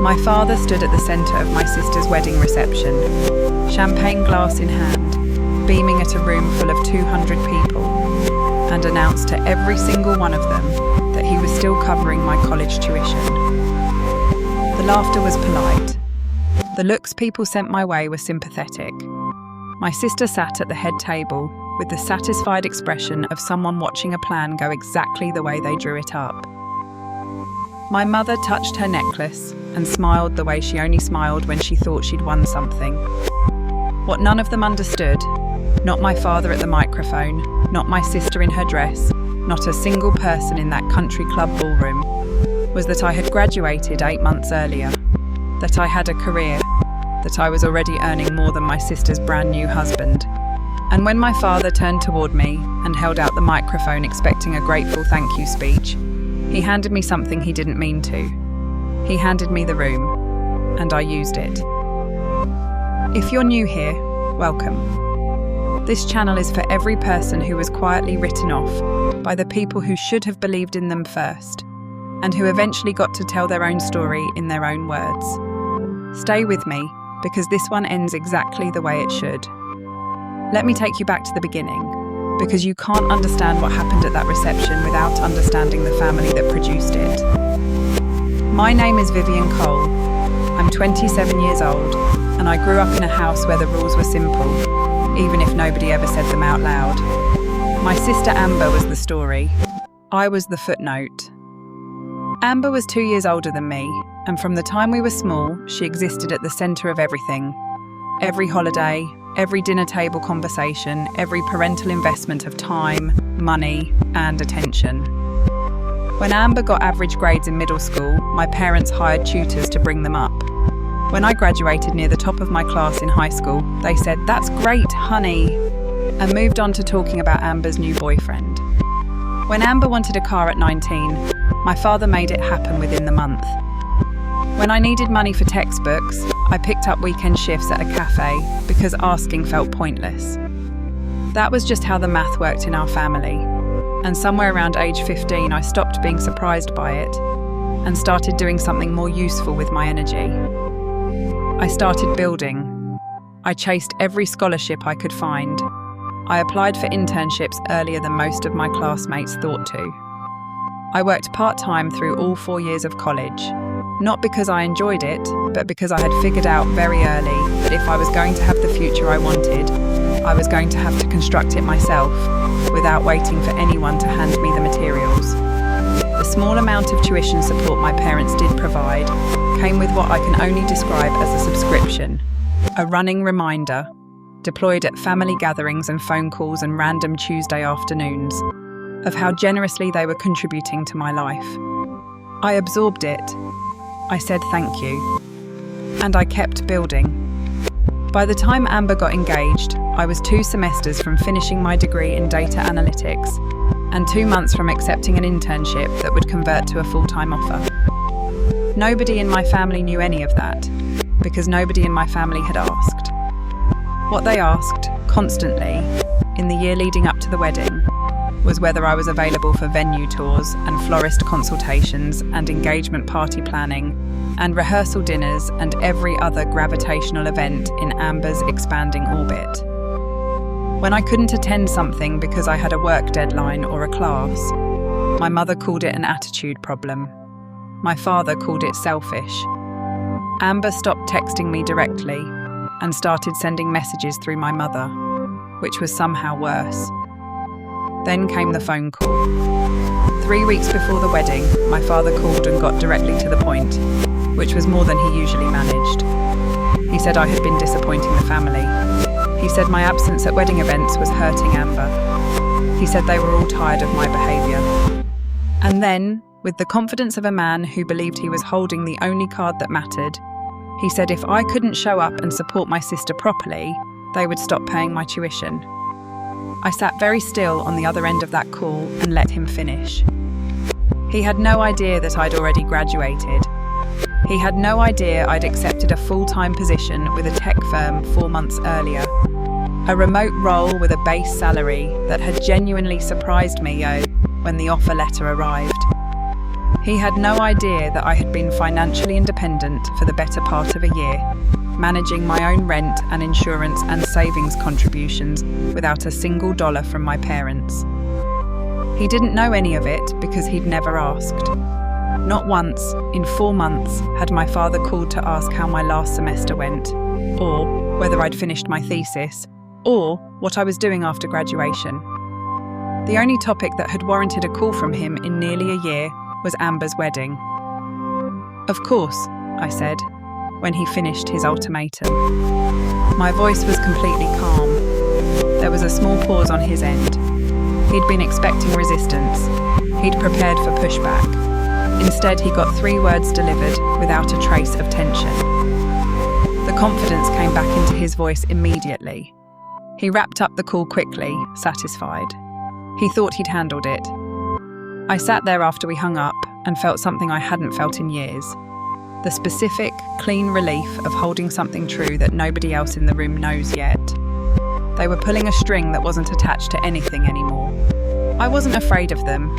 My father stood at the centre of my sister's wedding reception, champagne glass in hand, beaming at a room full of 200 people, and announced to every single one of them that he was still covering my college tuition. The laughter was polite. The looks people sent my way were sympathetic. My sister sat at the head table with the satisfied expression of someone watching a plan go exactly the way they drew it up. My mother touched her necklace and smiled the way she only smiled when she thought she'd won something. What none of them understood, not my father at the microphone, not my sister in her dress, not a single person in that country club ballroom, was that I had graduated 8 months earlier, that I had a career, that I was already earning more than my sister's brand new husband. And when my father turned toward me and held out the microphone expecting a grateful thank you speech, he handed me something he didn't mean to. He handed me the room, and I used it. If you're new here, welcome. This channel is for every person who was quietly written off by the people who should have believed in them first, and who eventually got to tell their own story in their own words. Stay with me, because this one ends exactly the way it should. Let me take you back to the beginning, because you can't understand what happened at that reception without understanding the family that produced it. My name is Vivian Cole. I'm 27 years old, and I grew up in a house where the rules were simple, even if nobody ever said them out loud. My sister Amber was the story. I was the footnote. Amber was 2 years older than me, and from the time we were small, she existed at the centre of everything. Every holiday, every dinner table conversation, every parental investment of time, money, and attention. When Amber got average grades in middle school, my parents hired tutors to bring them up. When I graduated near the top of my class in high school, they said, "That's great, honey," and moved on to talking about Amber's new boyfriend. When Amber wanted a car at 19, my father made it happen within the month. When I needed money for textbooks, I picked up weekend shifts at a cafe because asking felt pointless. That was just how the math worked in our family. And somewhere around age 15, I stopped being surprised by it and started doing something more useful with my energy. I started building. I chased every scholarship I could find. I applied for internships earlier than most of my classmates thought to. I worked part-time through all 4 years of college. Not because I enjoyed it, but because I had figured out very early that if I was going to have the future I wanted, I was going to have to construct it myself, without waiting for anyone to hand me the materials. The small amount of tuition support my parents did provide came with what I can only describe as a subscription, a running reminder, deployed at family gatherings and phone calls and random Tuesday afternoons, of how generously they were contributing to my life. I absorbed it. I said thank you. And I kept building. By the time Amber got engaged, I was 2 semesters from finishing my degree in data analytics and 2 months from accepting an internship that would convert to a full-time offer. Nobody in my family knew any of that, because nobody in my family had asked. What they asked, constantly, in the year leading up to the wedding, was whether I was available for venue tours and florist consultations and engagement party planning and rehearsal dinners and every other gravitational event in Amber's expanding orbit. When I couldn't attend something because I had a work deadline or a class, my mother called it an attitude problem. My father called it selfish. Amber stopped texting me directly and started sending messages through my mother, which was somehow worse. Then came the phone call. 3 weeks before the wedding, my father called and got directly to the point, which was more than he usually managed. He said I had been disappointing the family. He said my absence at wedding events was hurting Amber. He said they were all tired of my behaviour. And then, with the confidence of a man who believed he was holding the only card that mattered, he said if I couldn't show up and support my sister properly, they would stop paying my tuition. I sat very still on the other end of that call and let him finish. He had no idea that I'd already graduated. He had no idea I'd accepted a full-time position with a tech firm 4 months earlier. A remote role with a base salary that had genuinely surprised me when the offer letter arrived. He had no idea that I had been financially independent for the better part of a year, managing my own rent and insurance and savings contributions without a single dollar from my parents. He didn't know any of it because he'd never asked. Not once, in 4 months, had my father called to ask how my last semester went, or whether I'd finished my thesis, or what I was doing after graduation. The only topic that had warranted a call from him in nearly a year was Amber's wedding. "Of course," I said, when he finished his ultimatum. My voice was completely calm. There was a small pause on his end. He'd been expecting resistance. He'd prepared for pushback. Instead, he got 3 words delivered without a trace of tension. The confidence came back into his voice immediately. He wrapped up the call quickly, satisfied. He thought he'd handled it. I sat there after we hung up and felt something I hadn't felt in years. The specific, clean relief of holding something true that nobody else in the room knows yet. They were pulling a string that wasn't attached to anything anymore. I wasn't afraid of them.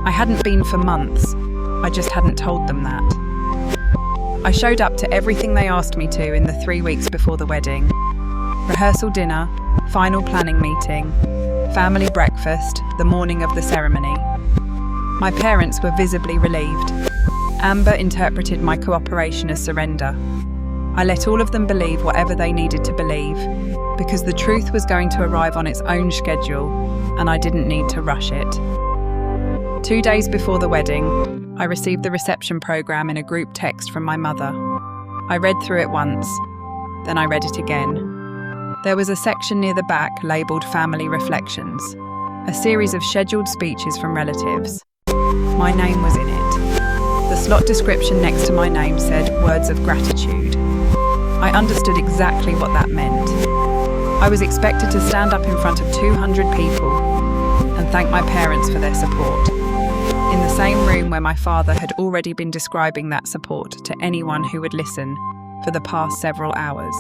I hadn't been for months. I just hadn't told them that. I showed up to everything they asked me to in the 3 weeks before the wedding. Rehearsal dinner, final planning meeting, family breakfast, the morning of the ceremony. My parents were visibly relieved. Amber interpreted my cooperation as surrender. I let all of them believe whatever they needed to believe, because the truth was going to arrive on its own schedule, and I didn't need to rush it. 2 days before the wedding, I received the reception program in a group text from my mother. I read through it once, then I read it again. There was a section near the back labelled Family Reflections, a series of scheduled speeches from relatives. My name was in it. The slot description next to my name said words of gratitude. I understood exactly what that meant. I was expected to stand up in front of 200 people and thank my parents for their support, in the same room where my father had already been describing that support to anyone who would listen for the past several hours.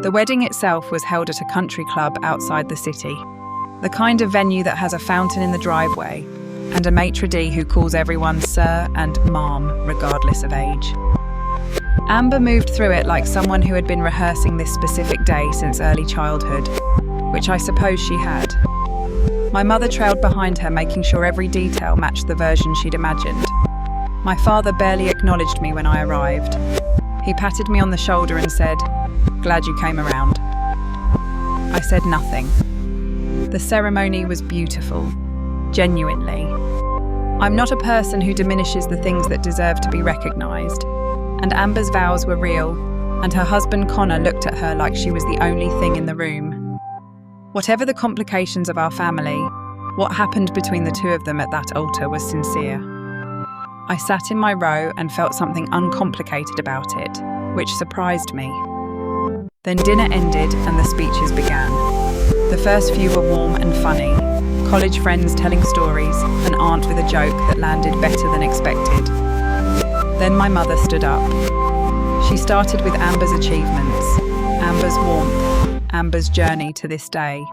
The wedding itself was held at a country club outside the city, the kind of venue that has a fountain in the driveway and a maitre d' who calls everyone sir and ma'am, regardless of age. Amber moved through it like someone who had been rehearsing this specific day since early childhood, which I suppose she had. My mother trailed behind her, making sure every detail matched the version she'd imagined. My father barely acknowledged me when I arrived. He patted me on the shoulder and said, "Glad you came around." I said nothing. The ceremony was beautiful, genuinely. I'm not a person who diminishes the things that deserve to be recognised, and Amber's vows were real, and her husband Connor looked at her like she was the only thing in the room. Whatever the complications of our family, what happened between the two of them at that altar was sincere. I sat in my row and felt something uncomplicated about it, which surprised me. Then dinner ended and the speeches began. The first few were warm and funny, college friends telling stories, an aunt with a joke that landed better than expected. Then my mother stood up. She started with Amber's achievements, Amber's warmth, Amber's journey to this day.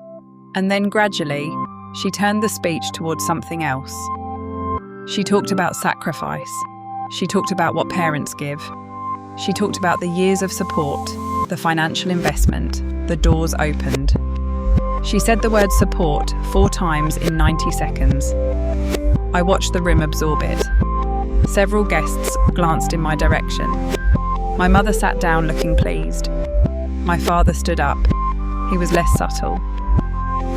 And then gradually, she turned the speech towards something else. She talked about sacrifice. She talked about what parents give. She talked about the years of support, the financial investment, the doors opened. She said the word support 4 times in 90 seconds. I watched the room absorb it. Several guests glanced in my direction. My mother sat down looking pleased. My father stood up. He was less subtle.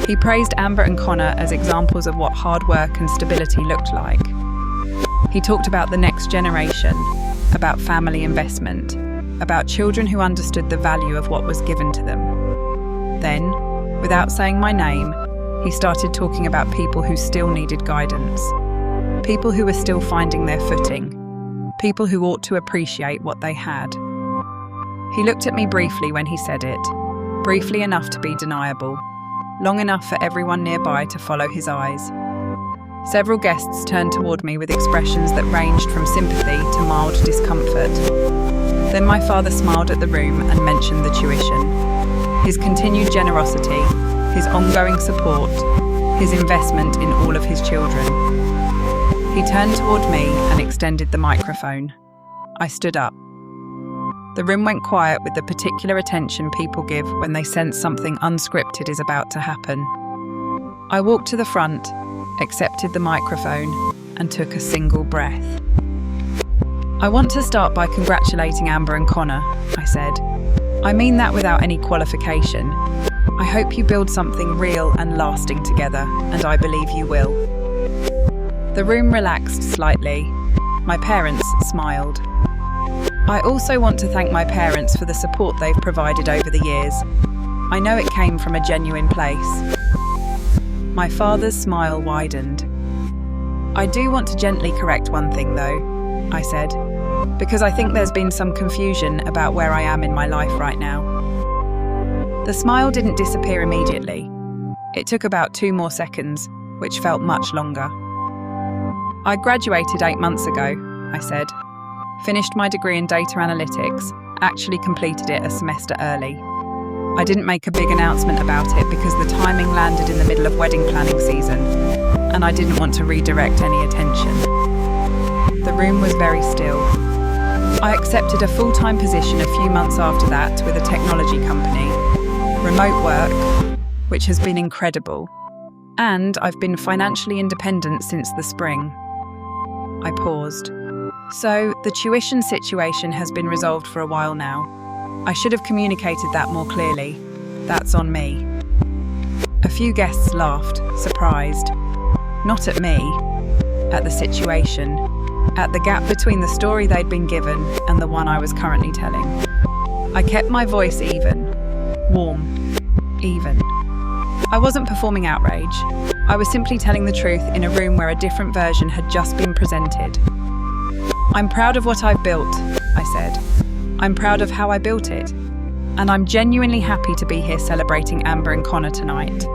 He praised Amber and Connor as examples of what hard work and stability looked like. He talked about the next generation, about family investment, about children who understood the value of what was given to them. Then, without saying my name, he started talking about people who still needed guidance, people who were still finding their footing, people who ought to appreciate what they had. He looked at me briefly when he said it, briefly enough to be deniable, long enough for everyone nearby to follow his eyes. Several guests turned toward me with expressions that ranged from sympathy to mild discomfort. Then my father smiled at the room and mentioned the tuition, his continued generosity, his ongoing support, his investment in all of his children. He turned toward me and extended the microphone. I stood up. The room went quiet with the particular attention people give when they sense something unscripted is about to happen. I walked to the front, accepted the microphone, and took a single breath. "I want to start by congratulating Amber and Connor," I said. "I mean that without any qualification. I hope you build something real and lasting together, and I believe you will." The room relaxed slightly. My parents smiled. "I also want to thank my parents for the support they've provided over the years. I know it came from a genuine place." My father's smile widened. "I do want to gently correct one thing though," I said, "because I think there's been some confusion about where I am in my life right now." The smile didn't disappear immediately. It took about 2 more seconds, which felt much longer. "I graduated 8 months ago," I said. "Finished my degree in data analytics, actually completed it a semester early. I didn't make a big announcement about it because the timing landed in the middle of wedding planning season, and I didn't want to redirect any attention." The room was very still. "I accepted a full-time position a few months after that with a technology company, remote work, which has been incredible, and I've been financially independent since the spring." I paused. "So, the tuition situation has been resolved for a while now. I should have communicated that more clearly. That's on me." A few guests laughed, surprised. Not at me, at the situation, at the gap between the story they'd been given and the one I was currently telling. I kept my voice even, warm, even. I wasn't performing outrage. I was simply telling the truth in a room where a different version had just been presented. "I'm proud of what I've built," I said. "I'm proud of how I built it. And I'm genuinely happy to be here celebrating Amber and Connor tonight."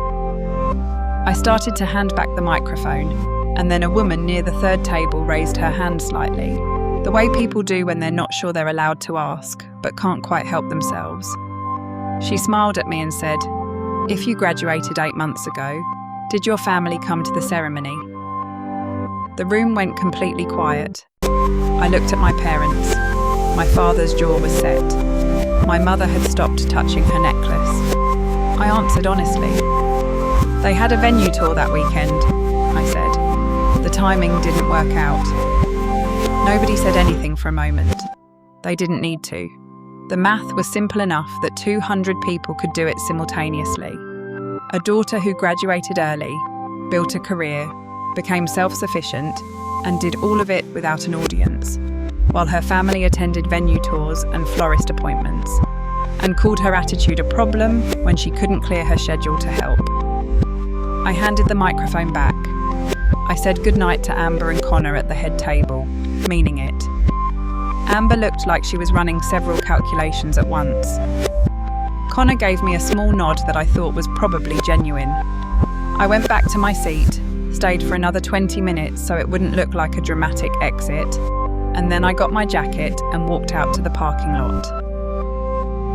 I started to hand back the microphone, and then a woman near the third table raised her hand slightly, the way people do when they're not sure they're allowed to ask, but can't quite help themselves. She smiled at me and said, "If you graduated 8 months ago, did your family come to the ceremony?" The room went completely quiet. I looked at my parents. My father's jaw was set. My mother had stopped touching her necklace. I answered honestly. "They had a venue tour that weekend," I said. "The timing didn't work out." Nobody said anything for a moment. They didn't need to. The math was simple enough that 200 people could do it simultaneously. A daughter who graduated early, built a career, became self-sufficient, and did all of it without an audience, while her family attended venue tours and florist appointments, and called her attitude a problem when she couldn't clear her schedule to help. I handed the microphone back. I said goodnight to Amber and Connor at the head table, meaning it. Amber looked like she was running several calculations at once. Connor gave me a small nod that I thought was probably genuine. I went back to my seat, stayed for another 20 minutes so it wouldn't look like a dramatic exit, and then I got my jacket and walked out to the parking lot.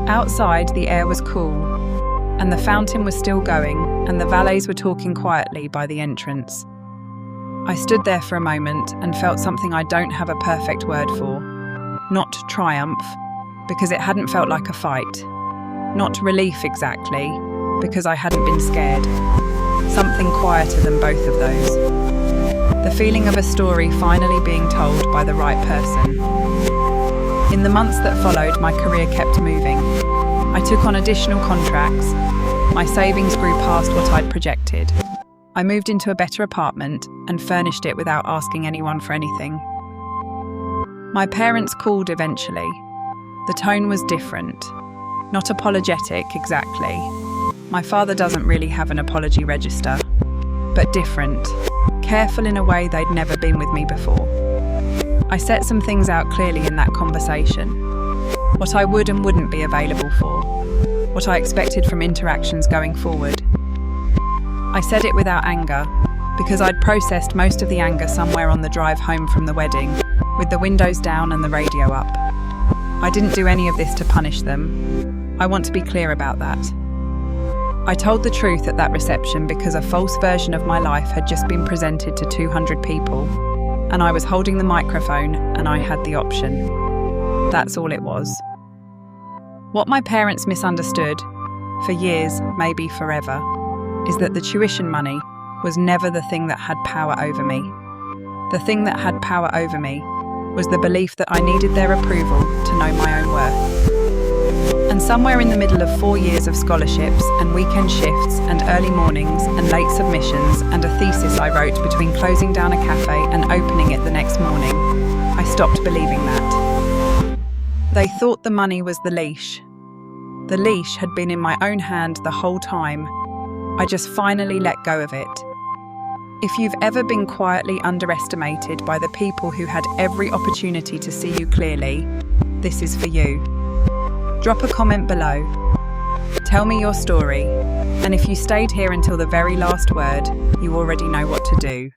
Outside, the air was cool, and the fountain was still going, and the valets were talking quietly by the entrance. I stood there for a moment and felt something I don't have a perfect word for. Not triumph, because it hadn't felt like a fight. Not relief exactly, because I hadn't been scared. Something quieter than both of those. The feeling of a story finally being told by the right person. In the months that followed, my career kept moving. I took on additional contracts. My savings grew past what I'd projected. I moved into a better apartment and furnished it without asking anyone for anything. My parents called eventually. The tone was different. Not apologetic exactly. My father doesn't really have an apology register, but different. Careful in a way they'd never been with me before. I set some things out clearly in that conversation. What I would and wouldn't be available for. What I expected from interactions going forward. I said it without anger, because I'd processed most of the anger somewhere on the drive home from the wedding, with the windows down and the radio up. I didn't do any of this to punish them. I want to be clear about that. I told the truth at that reception because a false version of my life had just been presented to 200 people, and I was holding the microphone and I had the option. That's all it was. What my parents misunderstood, for years, maybe forever, is that the tuition money was never the thing that had power over me. The thing that had power over me was the belief that I needed their approval to know my own worth. And somewhere in the middle of 4 years of scholarships and weekend shifts and early mornings and late submissions and a thesis I wrote between closing down a cafe and opening it the next morning, I stopped believing that. They thought the money was the leash. The leash had been in my own hand the whole time. I just finally let go of it. If you've ever been quietly underestimated by the people who had every opportunity to see you clearly, this is for you. Drop a comment below. Tell me your story, and if you stayed here until the very last word, you already know what to do.